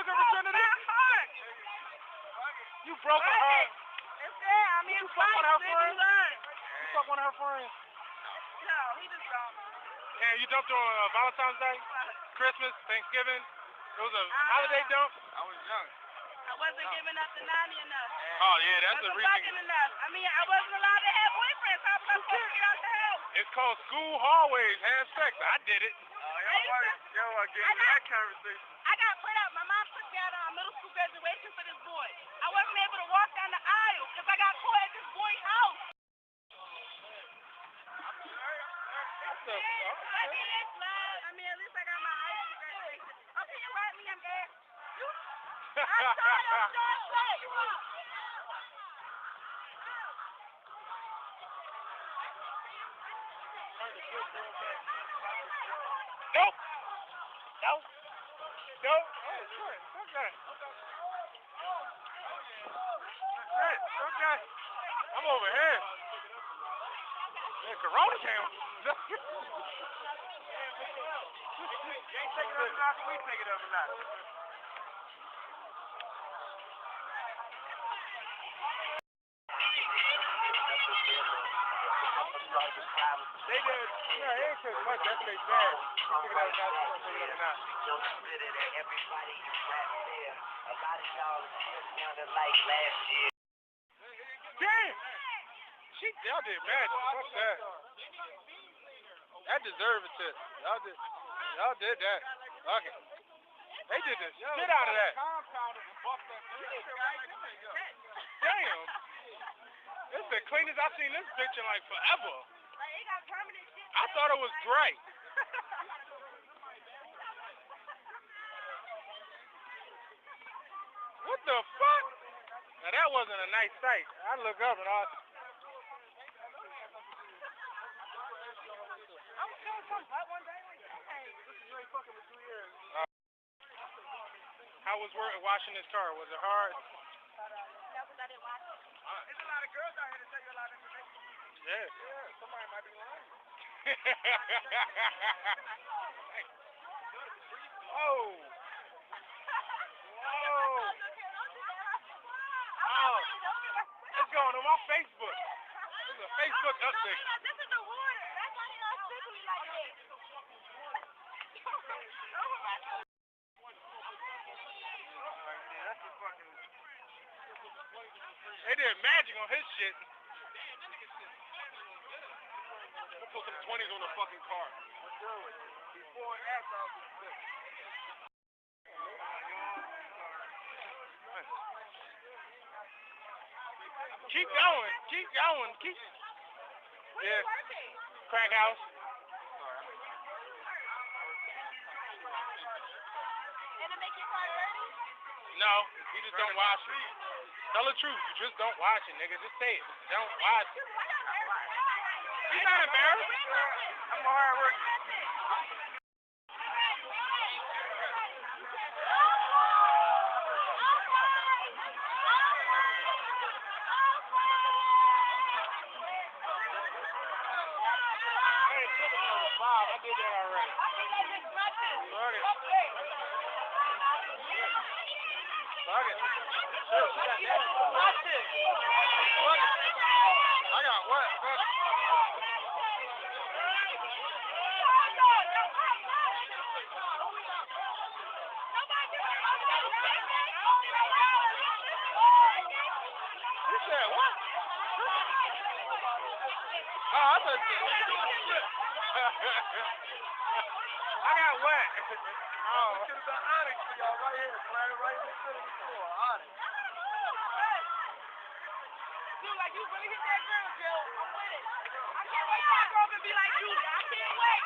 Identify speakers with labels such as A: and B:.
A: took her virginity? You broke her heart.
B: It's there. I mean,
A: You fuck one of her friends?
B: You
A: fuck one of her friends?
B: No, he just dumped.
A: And you dumped her on Valentine's Day, Christmas, Thanksgiving. It was a holiday dump.
C: I was young.
B: I wasn't giving up the nanny enough.
A: Oh yeah, that's the
B: wasn't
A: reason.
B: fucking enough. I mean, I wasn't allowed to have boyfriends. How was I supposed to get out the house?
A: It's called school hallways, have sex. I did it.
C: Y'all get into that conversation.
B: I got put out. My mom took me out on middle school graduation for this boy. I wasn't able to walk down the aisle because I got caught at this boy's house. I did slide. I mean, at least I got my high school graduation. Okay, you right me, I'm gay. I saw your short leg.
A: Nope. Nope. Nope. Oh, shit. Okay. Okay. I'm over here. Yeah, Corona came.
C: You ain't taking it up a notch, we take it up a notch.
A: They did. Yeah, they ain't took much. That's what they said. Took it up a notch. Take it up a notch.
D: Everybody you rap there. A lot of y'all still sounding like last year.
A: Damn! Y'all did magic. Fuck that. That deserved a tip. Y'all did that. Fuck it. They did the shit out of that. Damn. This is the cleanest I've seen this bitch in like forever.
B: Like, it got permanent shit.
A: I thought it was gray. What the fuck? Now that wasn't a nice sight. I look up and I How was washing this car? Was it hard?
B: No, because I didn't watch it.
C: There's a lot of girls out here to tell you a lot of information.
A: Yeah.
C: Somebody might be lying.
A: Oh. Whoa. Oh. It's going on my Facebook. This is a Facebook update.
B: This is the water. That's why you're not sticking me like this.
A: They did magic on his shit. I'm put some 20s on the fucking car.
C: Before and after I was sick.
A: Keep going. Keep going. Keep.
B: Where you working?
A: Crack house.
B: And to make your car dirty?
A: No, you just don't watch it. Tell the truth. You just don't watch it, nigga. Just say it. Don't watch it. He's not embarrassed.
C: I'm a hard worker.
A: Bob, I did that already. Fuck it. Fuck it.
B: Watch it.
A: Fuck it. I got what? Fuck it. You said what? Oh, I thought you said I got wet. Oh.
C: Should have done Onyx for y'all right here. Right in the center of the floor. Onyx.
B: Dude, like you really hit that girl, Jill. I'm with it. I can't wait for that girl to be like Julia. I can't wait.